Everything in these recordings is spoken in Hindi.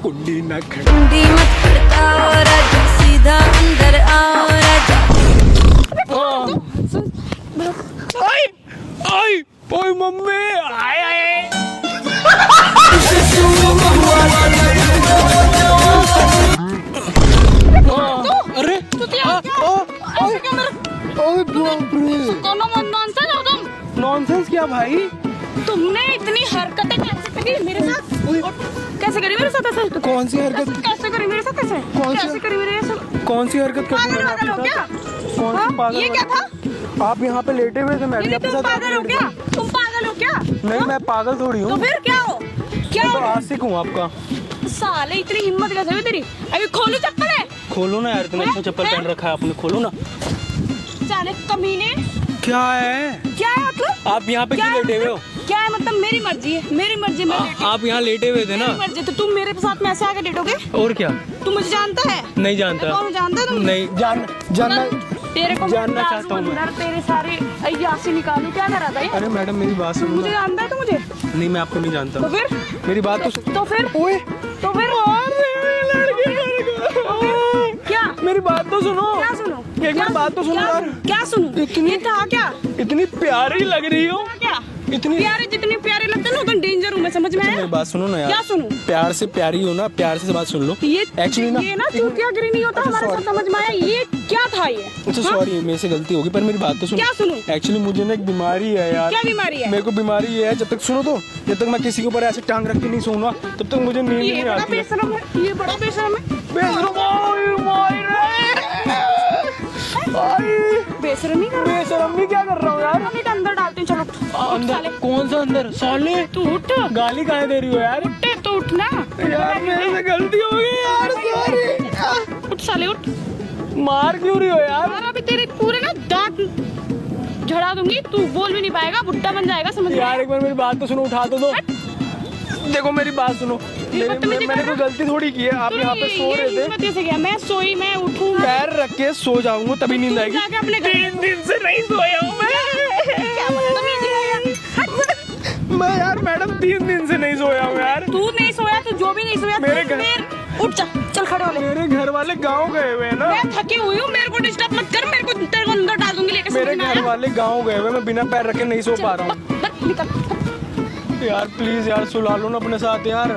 कुंडी ना कुंडी मत खड़काओ राजा, सीधा अंदर आओ राजा। आई आई ओए मम्मी आय आय अरे नॉनसेंस क्या भाई? तुमने इतनी हरकतें कैसे करी मेरे साथ? कैसे करी मेरे साथ ऐसे? कौन सी हरकत? कैसे करी मेरे साथ ऐसे? कैसे करी मेरे साथ? कौन सी हरकत कर रही पागल हो क्या? कौन सी पागल? ये क्या था? आप यहाँ पे लेटे हुए थे, मैं भी आपके तुम साथ पागल हो क्या? तुम पागल हो क्या? नहीं मैं पागल थोड़ी तो हूँ, फिर क्या हो? क्या मैं तो हो? आशिक हूँ आपका। साले इतनी हिम्मत कैसे हुई तेरी? अभी खोलू चप्पल है? खोलो ना यार, इतना अच्छा चप्पल पहन रखा है आपने, खोलो ना। साले कमीने, क्या है? क्या है मतलब? आप यहाँ पे क्या क्यों है लेटे हुए हो? क्या है मतलब? मेरी मर्जी है, मेरी मर्जी, मैं लेटी हूँ। आप यहाँ लेटे हुए थे ना? मेरी मर्जी, तो तुम मेरे साथ में ऐसे आके लेटोगे? और क्या? तू मुझे जानता है? नहीं जानता। कौन जानता है? तुम नहीं जानना तेरे को जानना चाहता हूँ मैं। तेरे सारे अय्यासी निकालू, क्या करा था ये? अरे मैडम मेरी बात सुनो मुझे ना। जानता है तू मुझे? नहीं मैं आपको नहीं जानता। तो फिर? मेरी बात तो सुन। तो फिर? ओए तो फिर? क्या? मेरी बात तो सुनो। क्या सुनो? एक मिनट बात तो सुनो यार। क्या सुनो? इतनी- ये था क्या? इतनी प्यारी लग रही हो। क्या? इतनी प्यारे, जितनी प्यारे लगते ना उतना डेंजर हूँ मैं, समझ में मेरी आया? बात सुनो ना यार। क्या सुनूं? प्यार से प्यारी हो ना, प्यार से बात सुन लो। एक्चुअली ना ये ना तू क्या करी नहीं होता अच्छा, हमारे साथ, sorry। समझ में आया? ये क्या था ये? अच्छा सॉरी, मेरे से गलती होगी, पर मेरी बात तो सुनो। क्या सुनूं? एक्चुअली मुझे ना एक बीमारी है यार। क्या बीमारी है? मेरे को बीमारी ये है, जब तक सुनो तो, जब तक मैं किसी के ऊपर ऐसे टांग रख के नहीं सोऊंगा तब तक मुझे नींद ये नहीं बड़ा आती है। बेशरम है, ये बड़ा बेशरम है। बेशरमी कर रहा है? बेशरम भी क्या कर रहा हूँ यार? हम इधर अंदर डालते हैं, चलो उठ। अंदर साले, कौन सा अंदर? साले तू उठ। गाली काहे दे रही हो यार? उठ तो उठ ना यार मेरे से गलती हो गई यार, सॉरी। उठ साले उठ। मार क्यों रही हो यार? और अभी तेरे पूरे ना दांत झड़ा दूंगी, तू बोल भी नहीं पाएगा, बुड्ढा बन जाएगा, समझ में यार आया? एक बार मेरी बात तो सुनो, उठा तो दो। देखो मेरी बात सुनो, बदतमीजी मैंने कर कोई गलती थोड़ी की है। आप तू यहाँ पे सो ये रहे थे, हिम्मत कैसे गया? मैं सोई, मैं उठूं, पैर रख के सो जाऊंगा तभी नींद आएगी। जाके अपने घर 3 दिन से नहीं सोया हूँ क्या बदतमीजी है यार? मैं यार मैडम 3 दिन से नहीं सोया हूँ यार। तू नहीं सोया तो जो भी नहीं सोया, मेरे तू घर- उठ जा, चल खड़े हो ले। मेरे घर वाले गाँव गए हुए हैं ना। मैं थकी हुई हूँ, मेरे को डिस्टर्ब मत कर, मेरे को तेरे को अंदर डाल दूंगी लेके, मेरे समझ में घर आया? वाले गाँव गए हुए, मैं बिना पैर रखे नहीं सो पा रहा हूँ। निकल। यार प्लीज यार सुला लो ना अपने साथ यार,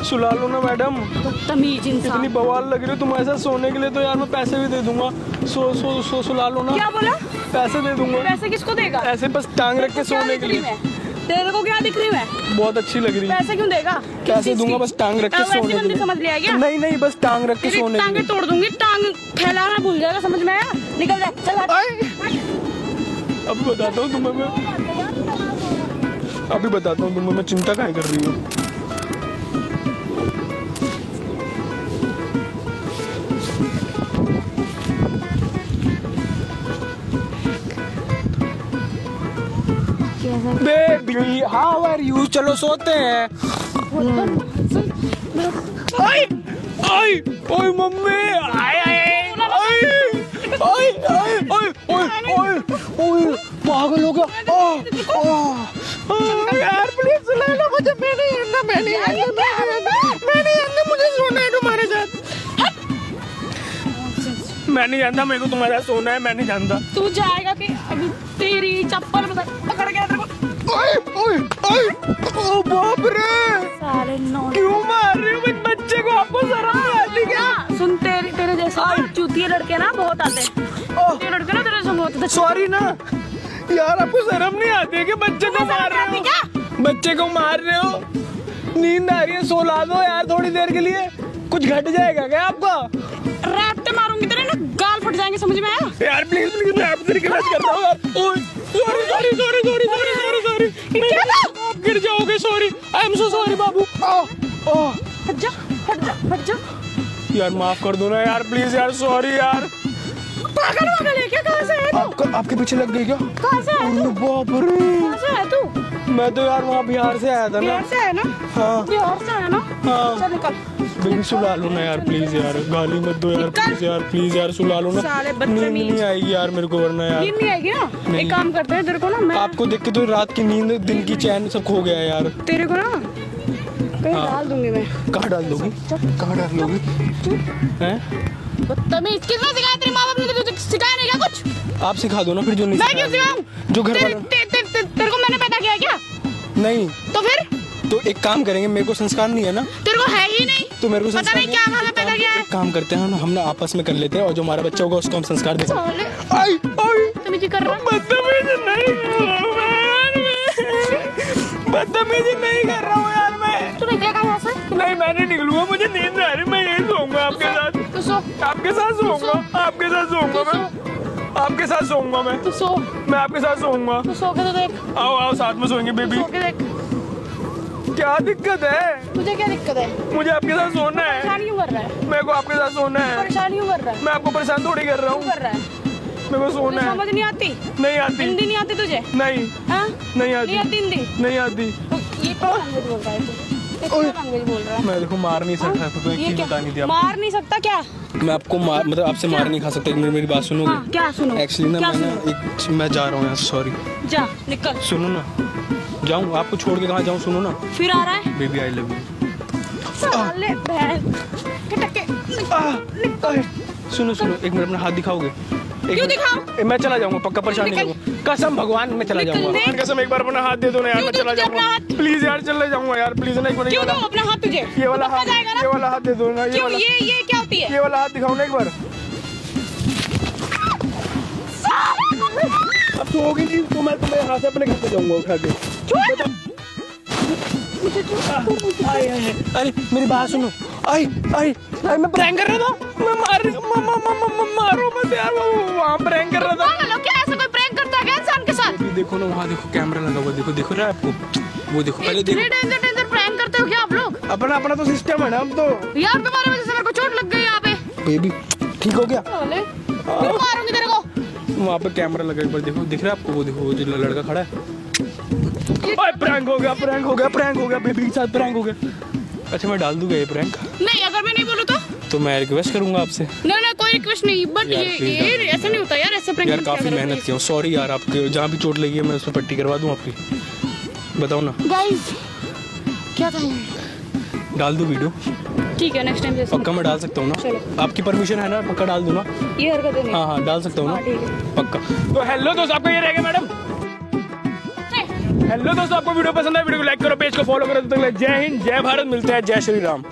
सुला लो ना मैडम। बदतमीज इतनी इंसान। बवाल लग रही हो तुम, ऐसा सोने के लिए तो यार मैं पैसे भी दे दूंगा। सुला लो ना। क्या बोला? पैसे दे दूंगा, पैसे किसको देगा? ऐसे बस टांग रख के क्या सोने दिख के रही लिए। मैं? तेरे को क्या दिख रही मैं? बहुत अच्छी लग रही है। पैसे क्यों देगा? किस पैसे चीज दूंगा की? बस टांग रख के अब ऐसी सोने के बंदी लिए। समझ लिया क्या? नहीं नहीं बस टांग रख के तेरी सोने के टांगे लिए। तोड़ दूंगी, टांग फैलाना भूल जाएगा, समझ में आया? निकल जा, चल हट। अब बताता हूँ तुम्हें मैं, अभी बताता हूँ तुम्हें मैं चिंता काहे कर रही हूँ। Baby how are you? चलो सोते हैं। आई आई ओए मम्मी आई आई आई आई आई ओए ओए ओए ओए पागल हो गया। यार प्लीज सुना लो मुझे, मैं नहीं जानता मुझे सोना है तुम्हारे साथ। मैं नहीं जानता, मेरे को तुम्हारे साथ सोना है, मैं नहीं जानता। तू जाएगा कि अभी तेरी चप्पल पकड़ के तेरे को। ओए ओए ओए ओ बाप रे, साले नौ। क्यों मार रही हो बच्चे को? आपको शर्म नहीं आती क्या? सुन, तेरे तेरे जैसे चूतिए लड़के ना बहुत आते हैं। चूतिए लड़के ना तेरे से बहुत आते हैं। सॉरी ना यार, आपको शर्म नहीं आती है कि बच्चे को मार रहे हो? बच्चे को मार रहे हो, नींद आ रही है, सोला दो यार थोड़ी देर के लिए, कुछ घट जाएगा क्या आपका? रैप्टे मारूंगी तेरे ना, गाल फट जाएंगे, समझ में आया? यार प्लीज प्लीज, मैं आपसे रिक्वेस्ट करता हूँ यार। ओए sorry sorry sorry sorry sorry sorry sorry, आप गिर जाओगे, sorry, I am so sorry बाबू। हट जा, हट जा, हट जा। यार माफ कर दो ना यार, प्लीज यार, सॉरी यार। पागल वागल है क्या? कहाँ से है तू? आपके पीछे लग गई क्या? कहाँ से है तू? बाप रे, कहाँ से है तू? मैं तो यार वहाँ बिहार से आया था ना। बिहार से है ना? हाँ बिहार से है ना? हाँ। चल निकल। बेबी सुला लो ना यार, प्लीज यार, गाली मत दो यार, प्लीज यार सुला लो ना। साले नींद बदतमीज। नहीं आएगी यार मेरे को वरना यार। नींद नहीं आएगी ना? नहीं। एक काम करते हैं, तेरे को ना मैं आपको देख के तो रात की नींद, दिन की चैन सब खो गया है यार। तेरे को ना कहीं डाल दूंगी मैं। कहाँ डाल दोगी? कहाँ डाल दोगी? हैं? बदतमीज, किसने सिखाया? तेरे माँ बाप ने तुझे सिखाया नहीं क्या कुछ? आप सिखा दो ना फिर, जो नहीं मैं क्यों सिखाया। सिखाऊं? जो घर वाले तेरे को मैंने पैदा किया है क्या? नहीं, तो फिर तो एक काम करेंगे, मेरे को संस्कार नहीं है ना, तेरे को है ही नहीं, तो मेरे को पता संस्कार नहीं क्या खाना पैदा किया है। एक काम करते हैं हम ना आपस में कर लेते हैं, और जो हमारा बच्चा होगा उसको हम संस्कार देते हैं। साले, आई आई बदतमीजी कर रहा है। बदतमीजी नहीं कर रहा हूँ यार मैं, बदतमीजी नहीं कर रहा हूँ यार मैं। तू निकलेगा यहाँ से? नहीं मैं नहीं निकलूंगा, मुझे नींद आ रही, मैं यही सोऊंगा आपके साथ। तू सो, आपके साथ सोऊंगा, आपके साथ सोऊंगा मैं, आपके साथ सोऊंगा मैं, तू सो, मैं आपके साथ सोऊंगा। तू सो के तो देख, आओ आओ साथ में सोएंगे बेबी। सो के देख। क्या दिक्कत है? तुझे क्या दिक्कत है? मुझे आपके साथ सोना है, परेशान क्यों कर रहा है? मेरे को आपके साथ सोना है। परेशान क्यों कर रहा है? मैं आपको परेशान थोड़ी कर रहा क्यों हूँ, कर रहा है? मेरे को सोना तुझे है। समझ नहीं आती? नहीं आती, हिंदी नहीं आती तुझे? नहीं हाँ? नहीं आती, नहीं आती हिंदी? नहीं आती। तो ये क्या लैंग्वेज बोल रहा है तू? क्या लैंग्वेज बोल रहा है? मैं देखो मार नहीं सकता, तो एक ये चीज क्या? बता नहीं दिया। मार नहीं सकता क्या? मैं आपको मार मतलब आपसे मार नहीं खा सकता, एक मिनट मेरी बात हाँ, सुनोगे? क्या सुनो? एक्चुअली ना क्या मैं ना एक मैं जा रहा हूँ यहाँ से, सॉरी। जा निकल। सुनो ना, जाऊँ आपको छोड़ के कहाँ जाऊँ? सुनो ना फिर आ रहा है? Baby, I love you. साले बहन के टक्के। सुनो सुनो, एक मिनट अपना हाथ दिखाओगे? क्यों दिखाऊं? मैं चला जाऊंगा, पक्का परेशान नहीं निकल। करूंगा, कसम भगवान मैं चला निकल, जाऊंगा। निकल। भगवान कसम, एक बार अपना हाथ दे दो ना यार, क्यों मैं दूं चला तुझे अपना जाऊंगा हाथ? प्लीज यार, चले जाऊंगा यार प्लीज ना, एक बार क्यों दूं अपना हाथ तुझे? ये वाला पक्का हाथ, जाएगा ना? ये वाला हाथ दे दो ना, ये क्यों? वाला, ये क्या होती है? ये वाला हाथ दिखाओ ना एक बार। अब तो होगी नहीं तो मैं तुम्हें यहाँ से अपने घर पे जाऊंगा उठा के। अरे मेरी बात सुनो, आई आई आई मैं प्रैंक कर रहा था, मैं मारो मत यार, वहाँ प्रैंक कर रहा था। पागल हो क्या? ऐसा कोई प्रैंक करता है क्या इंसान के साथ? अभी देखो ना, वहाँ देखो कैमरा लगा हुआ, देखो दिख रहा है आपको? वो देखो पहले इतने देखो, डेंजर प्रैंक करते हो क्या आप लोग? अपना अपना तो सिस्टम है ना अब तो। यार तुम्हारी वजह से मेरे को चोट लग गई यहाँ पे। बेबी ठीक हो गया? साले, मैं मारूंगी तेरे को। वहाँ पे कैमरा लगा, एक बार देखो, दिख रहा है आपको? वो देखो, वो जो लड़का खड़ा है। ओए प्रैंक हो गया, प्रैंक हो गया, प्रैंक हो गया, बेबी के साथ प्रैंक हो गया। अच्छा मैं डाल दूंगा ये प्रैंक? नहीं, अगर मैं नहीं बोलूँ तो मैं रिक्वेस्ट करूंगा आपसे। नहीं, कोई रिक्वेस्ट नहीं, बट यार, ये please ये ऐसा नहीं होता यार, ऐसा प्रैंक यार काफी मेहनत किया हूँ, सॉरी यार, आपके जहाँ भी चोट लगी है मैं उस पर पट्टी करवा दूँ आपकी, बताओ ना। गाइस क्या था? डाल दूँ वीडियो? ठीक है, नेक्स्ट टाइम जैसे पक्का मैं डाल सकता हूँ ना? चलो। आपकी परमिशन है ना? पक्का डाल दूँ ना? ये हरकतें नहीं। हाँ हाँ डाल सकता हूँ हाँ, ठीक ना? है। पक्का। तो हेलो दोस्तों, आपको ये रहेगा मैडम। हेलो दोस्तों, आपको वीडियो पसंद है, वीडियो को लाइक करो, पेज को फॉलो करो। तब तक जय हिंद, जय भारत, मिलते हैं, जय श्री राम।